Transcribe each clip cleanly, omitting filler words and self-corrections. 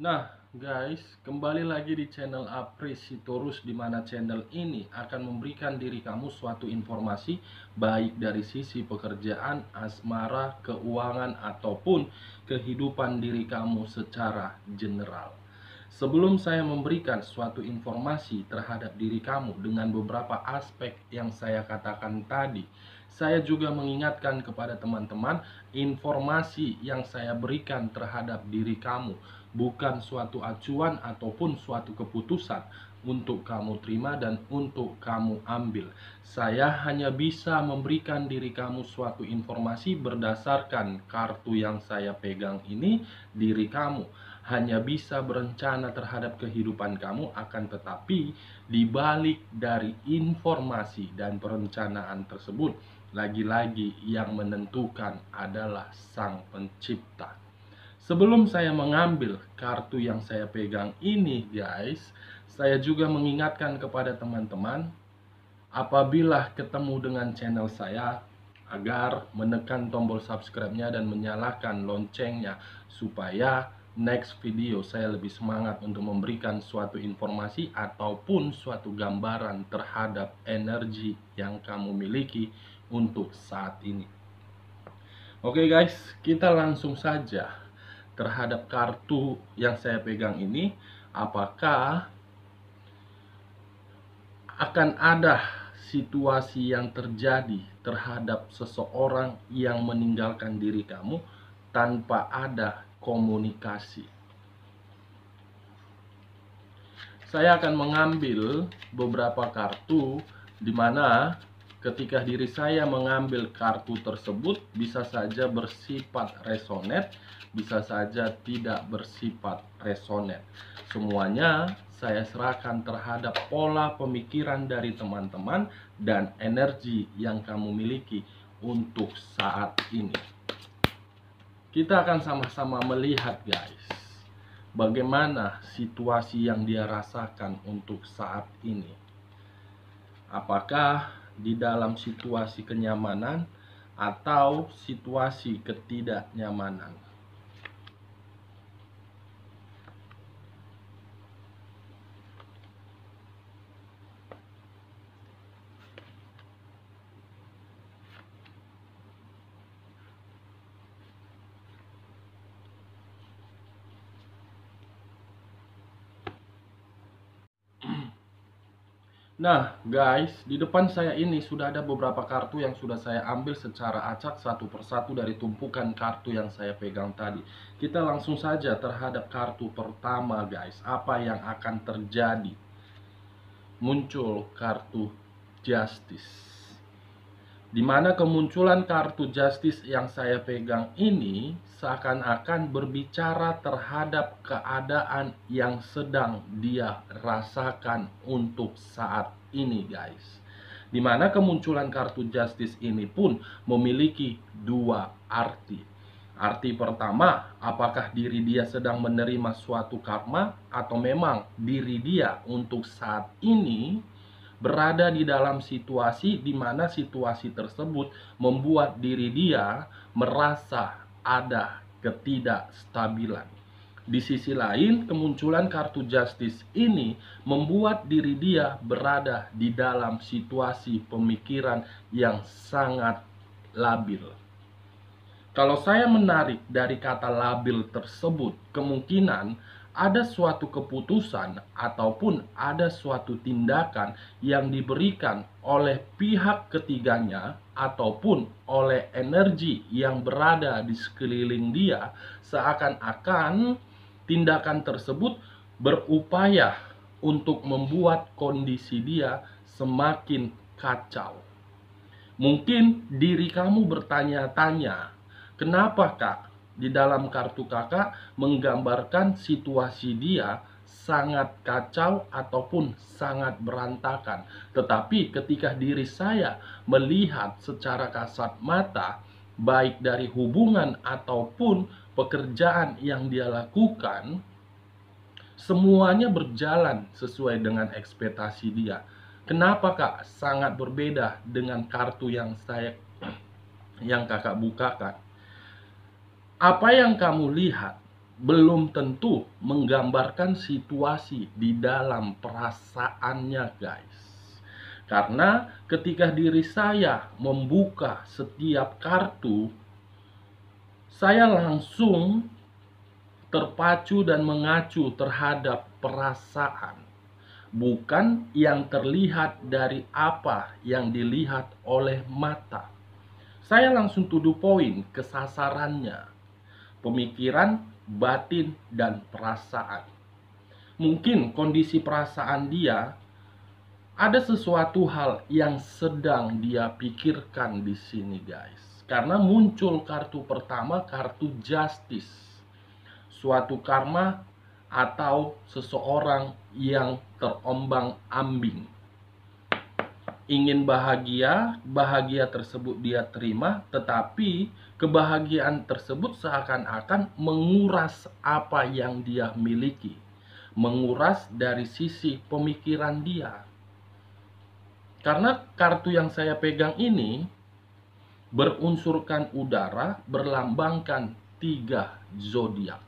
Nah, guys, kembali lagi di channel Apresitorus, di mana channel ini akan memberikan diri kamu suatu informasi baik dari sisi pekerjaan, asmara, keuangan, ataupun kehidupan diri kamu secara general. Sebelum saya memberikan suatu informasi terhadap diri kamu dengan beberapa aspek yang saya katakan tadi, saya juga mengingatkan kepada teman-teman, informasi yang saya berikan terhadap diri kamu bukan suatu acuan ataupun suatu keputusan untuk kamu terima dan untuk kamu ambil. Saya hanya bisa memberikan diri kamu suatu informasi berdasarkan kartu yang saya pegang ini. Diri kamu hanya bisa berencana terhadap kehidupan kamu, akan tetapi di balik dari informasi dan perencanaan tersebut, lagi-lagi yang menentukan adalah Sang Pencipta. Sebelum saya mengambil kartu yang saya pegang ini, guys, saya juga mengingatkan kepada teman-teman, apabila ketemu dengan channel saya, agar menekan tombol subscribe-nya dan menyalakan loncengnya, supaya next video saya lebih semangat untuk memberikan suatu informasi ataupun suatu gambaran terhadap energi yang kamu miliki untuk saat ini. Oke guys, kita langsung saja terhadap kartu yang saya pegang ini. Apakah akan ada situasi yang terjadi terhadap seseorang yang meninggalkan diri kamu tanpa ada komunikasi? Saya akan mengambil beberapa kartu, di mana ketika diri saya mengambil kartu tersebut bisa saja bersifat resonet, bisa saja tidak bersifat resonet. Semuanya saya serahkan terhadap pola pemikiran dari teman-teman dan energi yang kamu miliki untuk saat ini. Kita akan sama-sama melihat, guys, bagaimana situasi yang dia rasakan untuk saat ini. Apakah di dalam situasi kenyamanan atau situasi ketidaknyamanan? Nah guys, di depan saya ini sudah ada beberapa kartu yang sudah saya ambil secara acak satu persatu dari tumpukan kartu yang saya pegang tadi. Kita langsung saja terhadap kartu pertama, guys. Apa yang akan terjadi? Muncul kartu Justice, di mana kemunculan kartu Justice yang saya pegang ini seakan-akan berbicara terhadap keadaan yang sedang dia rasakan untuk saat ini, guys. Di mana kemunculan kartu Justice ini pun memiliki dua arti. Arti pertama, apakah diri dia sedang menerima suatu karma, atau memang diri dia untuk saat ini berada di dalam situasi di mana situasi tersebut membuat diri dia merasa ada ketidakstabilan. Di sisi lain, kemunculan kartu Justice ini membuat diri dia berada di dalam situasi pemikiran yang sangat labil. Kalau saya menarik dari kata labil tersebut, kemungkinan ada suatu keputusan ataupun ada suatu tindakan yang diberikan oleh pihak ketiganya ataupun oleh energi yang berada di sekeliling dia, seakan-akan tindakan tersebut berupaya untuk membuat kondisi dia semakin kacau. Mungkin diri kamu bertanya-tanya, kenapa kak di dalam kartu kakak menggambarkan situasi dia sangat kacau ataupun sangat berantakan. Tetapi ketika diri saya melihat secara kasat mata, baik dari hubungan ataupun pekerjaan yang dia lakukan, semuanya berjalan sesuai dengan ekspektasi dia. Kenapa kak sangat berbeda dengan kartu yang kakak bukakan? Apa yang kamu lihat belum tentu menggambarkan situasi di dalam perasaannya, guys. Karena ketika diri saya membuka setiap kartu, saya langsung terpacu dan mengacu terhadap perasaan, bukan yang terlihat dari apa yang dilihat oleh mata. Saya langsung to the point ke sasarannya, pemikiran, batin, dan perasaan. Mungkin kondisi perasaan dia ada sesuatu hal yang sedang dia pikirkan di sini, guys. Karena muncul kartu pertama, kartu justice. Suatu karma atau seseorang yang terombang-ambing. Ingin bahagia, bahagia tersebut dia terima, tetapi kebahagiaan tersebut seakan-akan menguras apa yang dia miliki, menguras dari sisi pemikiran dia. Karena kartu yang saya pegang ini berunsurkan udara, berlambangkan 3 zodiak: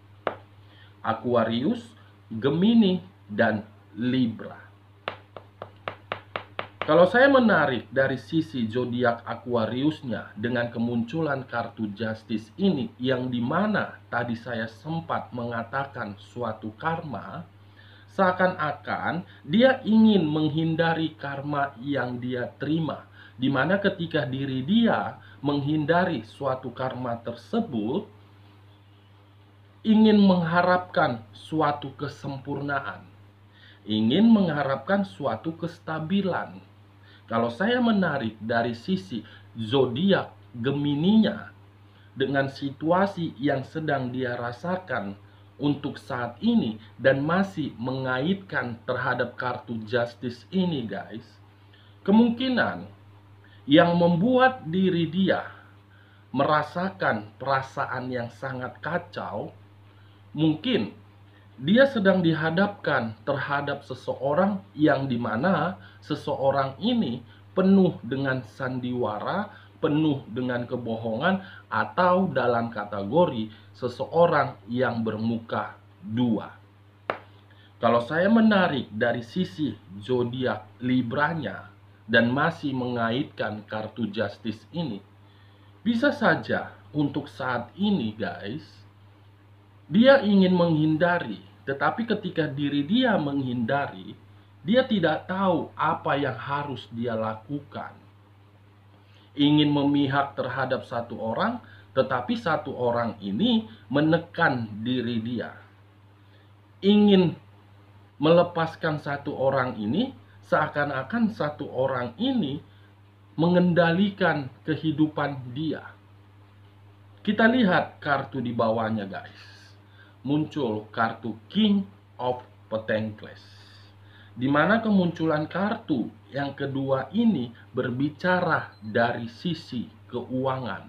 Aquarius, Gemini, dan Libra. Kalau saya menarik dari sisi zodiak Aquariusnya dengan kemunculan kartu Justice ini, yang dimana tadi saya sempat mengatakan suatu karma, seakan-akan dia ingin menghindari karma yang dia terima, dimana ketika diri dia menghindari suatu karma tersebut, ingin mengharapkan suatu kesempurnaan, ingin mengharapkan suatu kestabilan. Kalau saya menarik dari sisi zodiak Gemininya dengan situasi yang sedang dia rasakan untuk saat ini dan masih mengaitkan terhadap kartu justice ini, guys, kemungkinan yang membuat diri dia merasakan perasaan yang sangat kacau, mungkin dia sedang dihadapkan terhadap seseorang yang dimana seseorang ini penuh dengan sandiwara, penuh dengan kebohongan, atau dalam kategori seseorang yang bermuka dua. Kalau saya menarik dari sisi zodiak Libranya dan masih mengaitkan kartu justice ini, bisa saja untuk saat ini, guys, dia ingin menghindari, tetapi ketika diri dia menghindari, dia tidak tahu apa yang harus dia lakukan. Ingin memihak terhadap satu orang, tetapi satu orang ini menekan diri dia. Ingin melepaskan satu orang ini, seakan-akan satu orang ini mengendalikan kehidupan dia. Kita lihat kartu di bawahnya, guys. Muncul kartu King of Pentacles, di mana kemunculan kartu yang kedua ini berbicara dari sisi keuangan,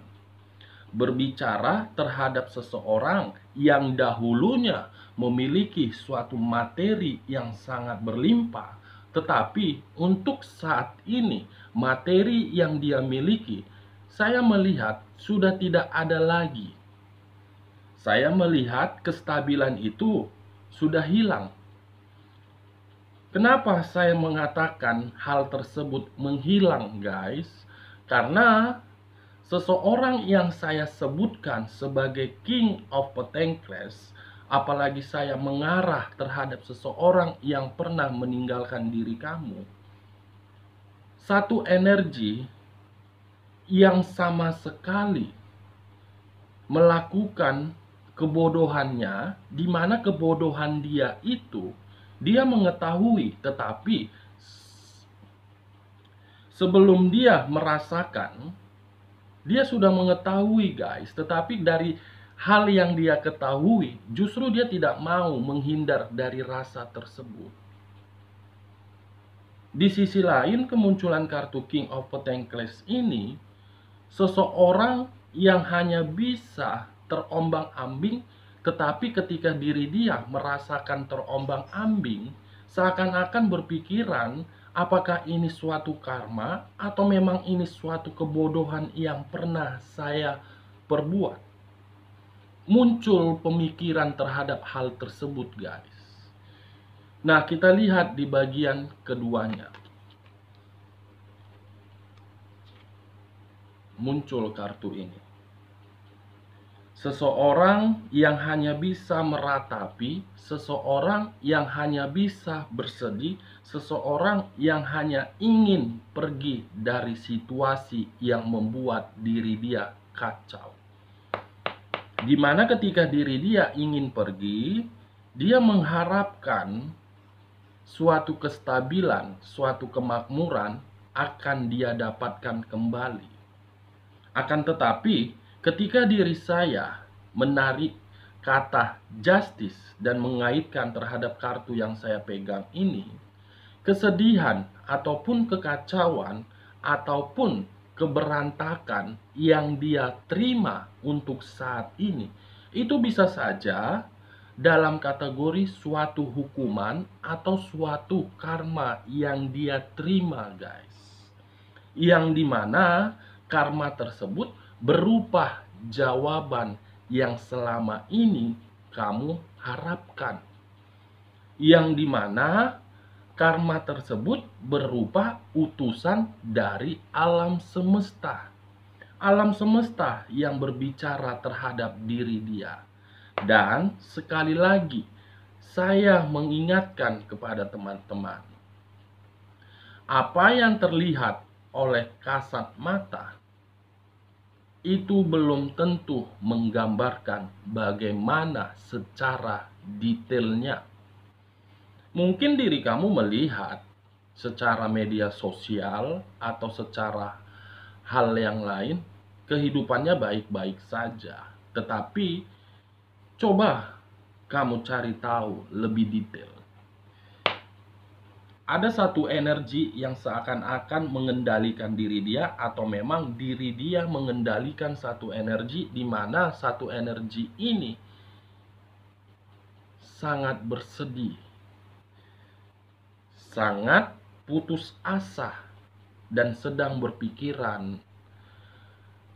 berbicara terhadap seseorang yang dahulunya memiliki suatu materi yang sangat berlimpah, tetapi untuk saat ini materi yang dia miliki, saya melihat sudah tidak ada lagi. Saya melihat kestabilan itu sudah hilang. Kenapa saya mengatakan hal tersebut menghilang, guys? Karena seseorang yang saya sebutkan sebagai King of Pentacles, apalagi saya mengarah terhadap seseorang yang pernah meninggalkan diri kamu, satu energi yang sama sekali melakukan kebodohannya, di mana kebodohan dia itu dia mengetahui, tetapi sebelum dia merasakan, dia sudah mengetahui, guys, tetapi dari hal yang dia ketahui, justru dia tidak mau menghindar dari rasa tersebut. Di sisi lain, kemunculan kartu King of Pentacles ini, seseorang yang hanya bisa terombang-ambing, tetapi ketika diri dia merasakan terombang-ambing, seakan-akan berpikiran apakah ini suatu karma atau memang ini suatu kebodohan yang pernah saya perbuat. muncul pemikiran terhadap hal tersebut, guys. Nah, kita lihat di bagian keduanya. Muncul kartu ini. Seseorang yang hanya bisa meratapi, seseorang yang hanya bisa bersedih, seseorang yang hanya ingin pergi dari situasi yang membuat diri dia kacau. Dimana ketika diri dia ingin pergi, dia mengharapkan suatu kestabilan, suatu kemakmuran akan dia dapatkan kembali. Akan tetapi, ketika diri saya menarik kata justice dan mengaitkan terhadap kartu yang saya pegang ini, kesedihan ataupun kekacauan ataupun keberantakan yang dia terima untuk saat ini, itu bisa saja dalam kategori suatu hukuman atau suatu karma yang dia terima, guys. Yang dimana karma tersebut berupa jawaban yang selama ini kamu harapkan. Yang dimana karma tersebut berupa utusan dari alam semesta. Alam semesta yang berbicara terhadap diri dia. Dan sekali lagi, saya mengingatkan kepada teman-teman, apa yang terlihat oleh kasat mata itu belum tentu menggambarkan bagaimana secara detailnya. Mungkin diri kamu melihat secara media sosial atau secara hal yang lain, kehidupannya baik-baik saja. Tetapi coba kamu cari tahu lebih detail. Ada satu energi yang seakan-akan mengendalikan diri dia, atau memang diri dia mengendalikan satu energi, di mana satu energi ini sangat bersedih, sangat putus asa, dan sedang berpikiran,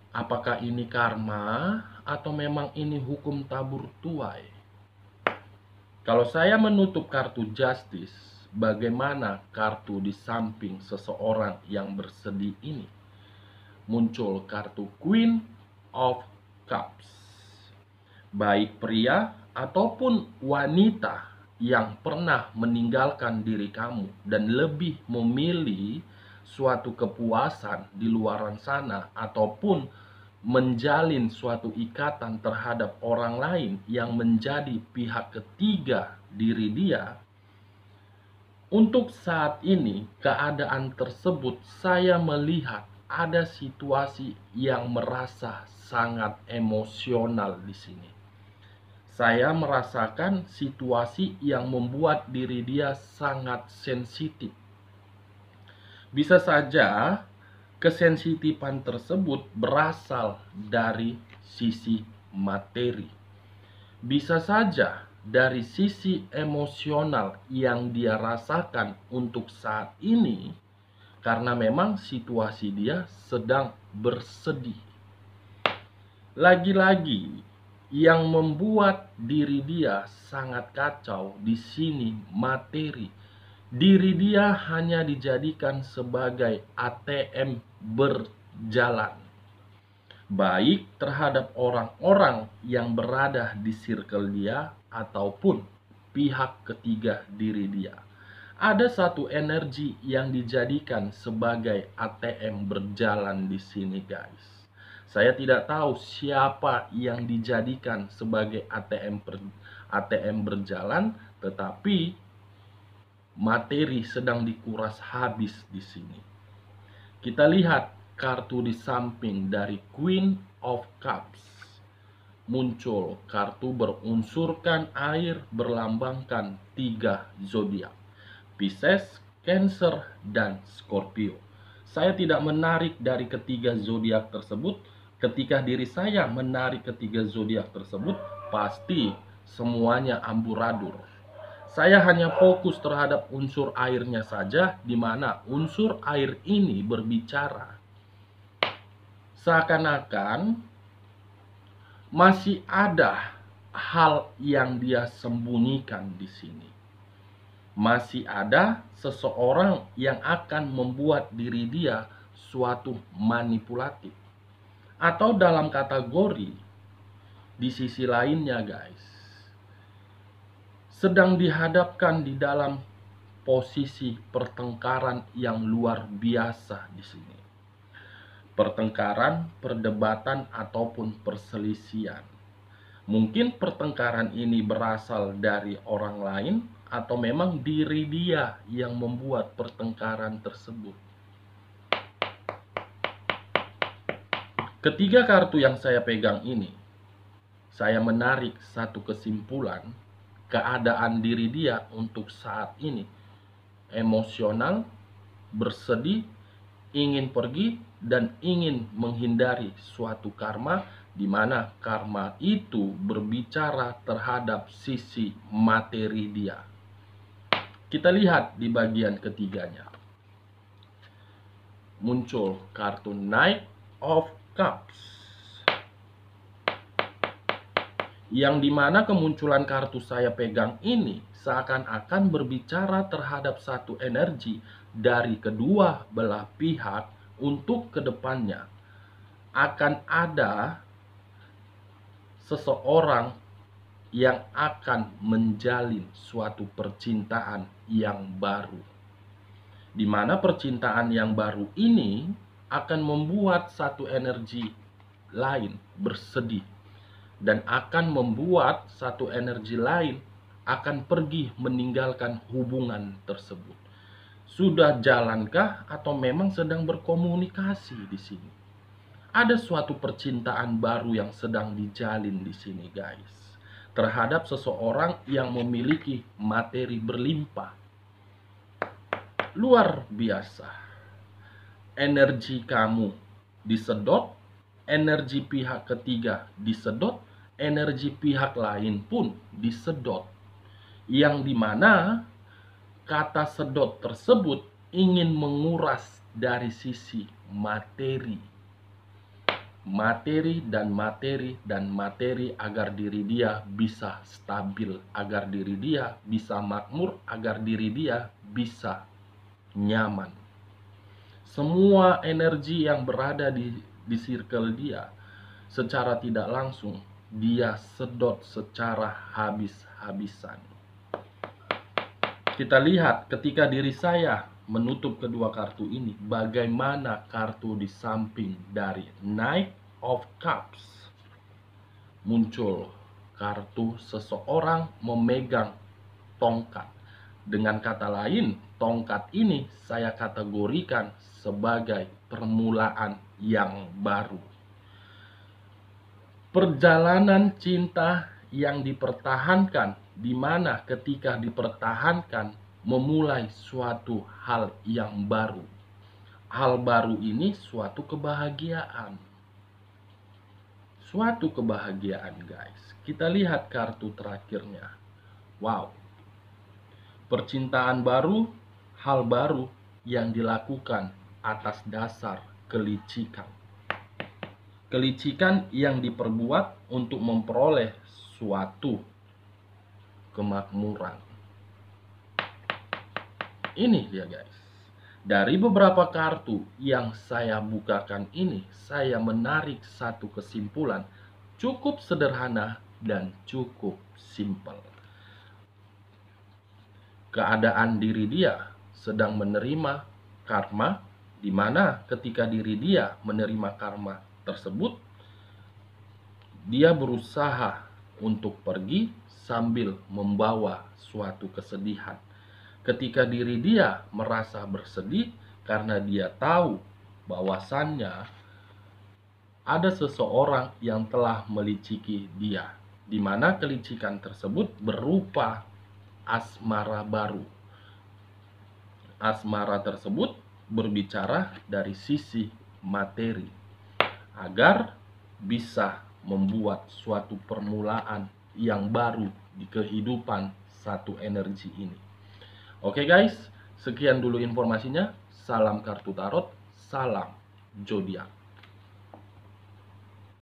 apakah ini karma atau memang ini hukum tabur tuai. Kalau saya menutup kartu justice, bagaimana kartu di samping seseorang yang bersedih ini? Muncul kartu Queen of Cups. Baik pria ataupun wanita yang pernah meninggalkan diri kamu dan lebih memilih suatu kepuasan di luaran sana, ataupun menjalin suatu ikatan terhadap orang lain yang menjadi pihak ketiga diri dia. Untuk saat ini, keadaan tersebut saya melihat ada situasi yang merasa sangat emosional di sini. Saya merasakan situasi yang membuat diri dia sangat sensitif. Bisa saja kesensitifan tersebut berasal dari sisi materi. Bisa saja dari sisi emosional yang dia rasakan untuk saat ini, karena memang situasi dia sedang bersedih. Lagi-lagi yang membuat diri dia sangat kacau di sini materi. Diri dia hanya dijadikan sebagai ATM berjalan, baik terhadap orang-orang yang berada di circle dia ataupun pihak ketiga diri dia. Ada satu energi yang dijadikan sebagai ATM berjalan di sini, guys. Saya tidak tahu siapa yang dijadikan sebagai ATM berjalan, tetapi materi sedang dikuras habis di sini. Kita lihat kartu di samping dari Queen of Cups. Muncul kartu berunsurkan air berlambangkan 3 zodiak: Pisces, Cancer, dan Scorpio. Saya tidak menarik dari ketiga zodiak tersebut. Ketika diri saya menarik ketiga zodiak tersebut, pasti semuanya amburadul. Saya hanya fokus terhadap unsur airnya saja, di mana unsur air ini berbicara seakan-akan Masih ada hal yang dia sembunyikan di sini. Masih ada seseorang yang akan membuat diri dia suatu manipulatif. Atau dalam kategori di sisi lainnya guys, sedang dihadapkan di dalam posisi pertengkaran yang luar biasa di sini. Pertengkaran, perdebatan, ataupun perselisihan. Mungkin pertengkaran ini berasal dari orang lain atau memang diri dia yang membuat pertengkaran tersebut. Ketiga kartu yang saya pegang ini, saya menarik satu kesimpulan, keadaan diri dia untuk saat ini emosional, bersedih, ingin pergi, dan ingin menghindari suatu karma, di mana karma itu berbicara terhadap sisi materi dia. Kita lihat di bagian ketiganya. Muncul kartu Knight of Cups. Yang dimana kemunculan kartu saya pegang ini seakan-akan berbicara terhadap satu energi dari kedua belah pihak untuk kedepannya. Akan ada seseorang yang akan menjalin suatu percintaan yang baru. Di mana percintaan yang baru ini akan membuat satu energi lain bersedih. Dan akan membuat satu energi lain akan pergi meninggalkan hubungan tersebut. Sudah jalankah atau memang sedang berkomunikasi di sini? Ada suatu percintaan baru yang sedang dijalin di sini guys. Terhadap seseorang yang memiliki materi berlimpah. Luar biasa. Energi kamu disedot, energi pihak ketiga disedot, energi pihak lain pun disedot. Yang dimana kata sedot tersebut ingin menguras dari sisi materi. Materi dan materi dan materi agar diri dia bisa stabil, agar diri dia bisa makmur, agar diri dia bisa nyaman. Semua energi yang berada di circle dia secara tidak langsung dia sedot secara habis-habisan. Kita lihat ketika diri saya menutup kedua kartu ini, bagaimana kartu di samping dari Knight of Cups. Muncul kartu seseorang memegang tongkat. Dengan kata lain, tongkat ini saya kategorikan sebagai permulaan yang baru. Perjalanan cinta yang dipertahankan, di mana ketika dipertahankan memulai suatu hal yang baru. Hal baru ini suatu kebahagiaan. Suatu kebahagiaan guys. Kita lihat kartu terakhirnya. Wow. Percintaan baru, hal baru yang dilakukan atas dasar kelicikan. Kelicikan yang diperbuat untuk memperoleh suatu kemakmuran. Ini dia guys. Dari beberapa kartu yang saya bukakan ini, saya menarik satu kesimpulan cukup sederhana dan cukup simpel. Keadaan diri dia sedang menerima karma, di mana ketika diri dia menerima karma tersebut, dia berusaha untuk pergi sambil membawa suatu kesedihan. Ketika diri dia merasa bersedih karena dia tahu bahwasannya ada seseorang yang telah meliciki dia, di mana kelicikan tersebut berupa asmara baru. Asmara tersebut berbicara dari sisi materi, agar bisa membuat suatu permulaan yang baru di kehidupan satu energi ini. Oke guys, sekian dulu informasinya. Salam kartu tarot, salam zodiak.